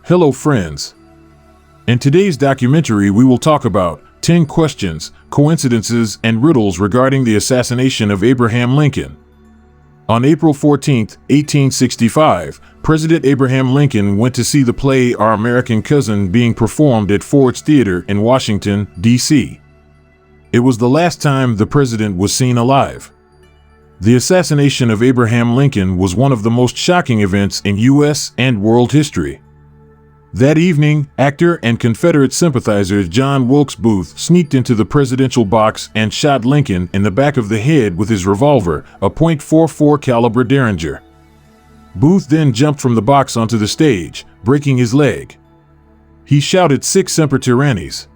Hello friends. In today's documentary we will talk about 10 questions, coincidences, and riddles regarding the assassination of Abraham Lincoln. On April 14, 1865, President Abraham Lincoln went to see the play Our American Cousin being performed at Ford's Theater in Washington, D.C. It was the last time the president was seen alive. The assassination of Abraham Lincoln was one of the most shocking events in U.S. and world history. That evening, actor and Confederate sympathizer John Wilkes Booth sneaked into the presidential box and shot Lincoln in the back of the head with his revolver, a .44 caliber Derringer. Booth then jumped from the box onto the stage, breaking his leg. He shouted "Sic semper tyrannis,"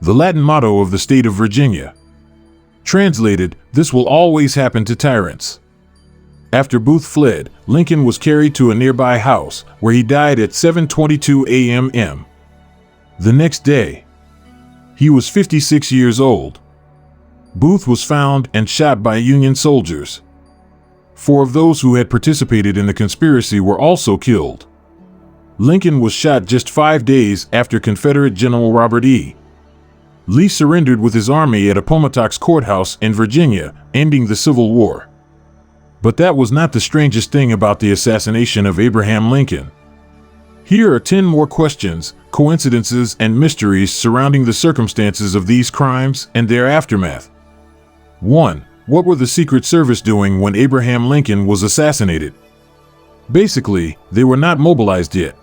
the Latin motto of the state of Virginia. Translated, "This will always happen to tyrants." After Booth fled, Lincoln was carried to a nearby house, where he died at 7:22 a.m. The next day, he was 56 years old. Booth was found and shot by Union soldiers. 4 of those who had participated in the conspiracy were also killed. Lincoln was shot just 5 days after Confederate General Robert E. Lee surrendered with his army at Appomattox Courthouse in Virginia, ending the Civil War. But that was not the strangest thing about the assassination of Abraham Lincoln. Here are 10 more questions, coincidences, and mysteries surrounding the circumstances of these crimes and their aftermath. 1. What were the Secret Service doing when Abraham Lincoln was assassinated? Basically, they were not mobilized yet.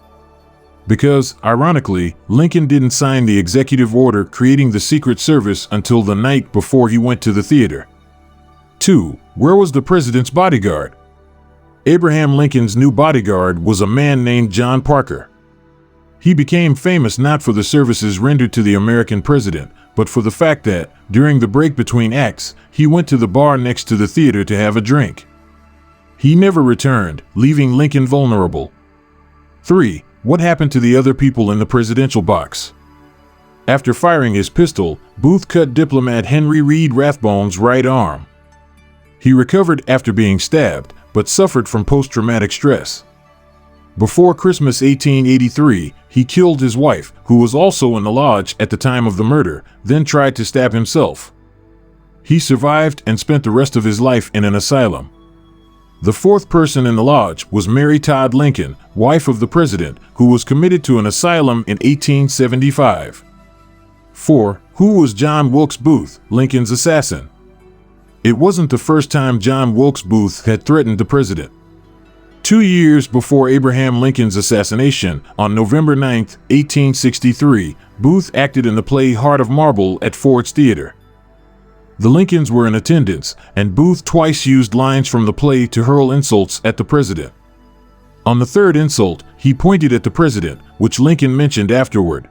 Because, ironically, Lincoln didn't sign the executive order creating the Secret Service until the night before he went to the theater. 2. Where was the president's bodyguard? Abraham Lincoln's new bodyguard was a man named John Parker. He became famous not for the services rendered to the American president, but for the fact that, during the break between acts, he went to the bar next to the theater to have a drink. He never returned, leaving Lincoln vulnerable. 3. What happened to the other people in the presidential box? After firing his pistol, Booth cut diplomat Henry Reed Rathbone's right arm. He recovered after being stabbed, but suffered from post-traumatic stress. Before Christmas 1883, he killed his wife, who was also in the lodge at the time of the murder, then tried to stab himself. He survived and spent the rest of his life in an asylum. The 4th person in the lodge was Mary Todd Lincoln, wife of the president, who was committed to an asylum in 1875. 4. Who was John Wilkes Booth, Lincoln's assassin? It wasn't the first time John Wilkes Booth had threatened the president. 2 years before Abraham Lincoln's assassination, on November 9, 1863, Booth acted in the play Heart of Marble at Ford's Theater. The Lincolns were in attendance, and Booth twice used lines from the play to hurl insults at the president. On the 3rd insult, he pointed at the president, which Lincoln mentioned afterward.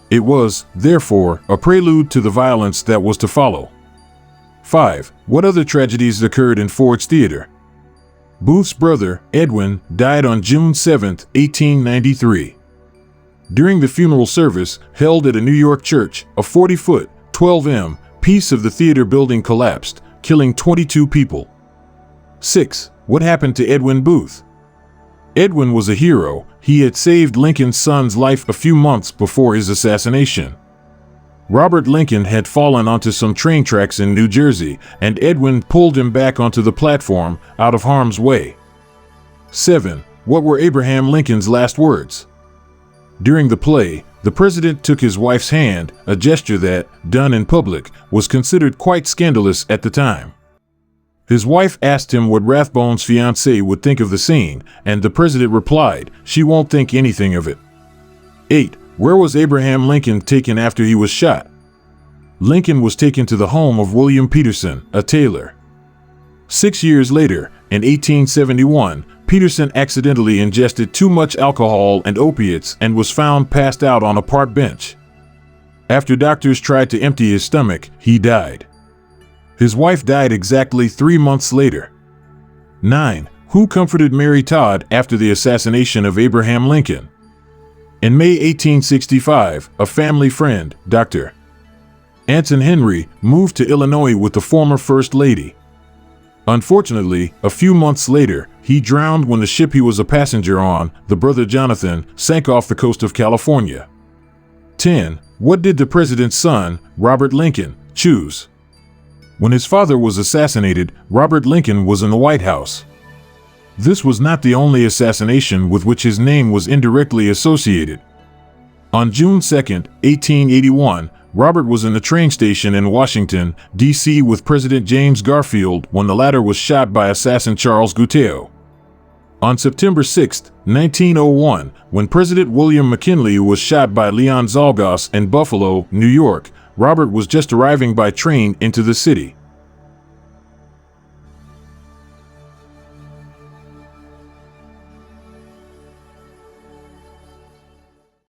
It was, therefore, a prelude to the violence that was to follow. 5. What other tragedies occurred in Ford's Theater? Booth's brother, Edwin, died on June 7, 1893. During the funeral service, held at a New York church, a 40-foot, 12 piece of the theater building collapsed, killing 22 people. 6. What happened to Edwin Booth? Edwin was a hero. He had saved Lincoln's son's life a few months before his assassination. Robert Lincoln had fallen onto some train tracks in New Jersey, and Edwin pulled him back onto the platform, out of harm's way. 7. What were Abraham Lincoln's last words? During the play, the president took his wife's hand, a gesture that, done in public, was considered quite scandalous at the time. His wife asked him what Rathbone's fiancée would think of the scene, and the president replied, "She won't think anything of it." 8. Where was Abraham Lincoln taken after he was shot? Lincoln was taken to the home of William Peterson, a tailor. 6 years later, in 1871, Peterson accidentally ingested too much alcohol and opiates and was found passed out on a park bench. After doctors tried to empty his stomach, he died. His wife died exactly 3 months later. 9. Who comforted Mary Todd after the assassination of Abraham Lincoln? In May 1865, a family friend, Dr. Anson Henry, moved to Illinois with the former First Lady. Unfortunately, a few months later, he drowned when the ship he was a passenger on, the Brother Jonathan, sank off the coast of California. 10. What did the president's son, Robert Lincoln, choose? When his father was assassinated, Robert Lincoln was in the White House. This was not the only assassination with which his name was indirectly associated. On June 2, 1881, Robert was in a train station in Washington, D.C. with President James Garfield when the latter was shot by assassin Charles Gutierrez. On September 6, 1901, when President William McKinley was shot by Leon Zalgas in Buffalo, New York, Robert was just arriving by train into the city.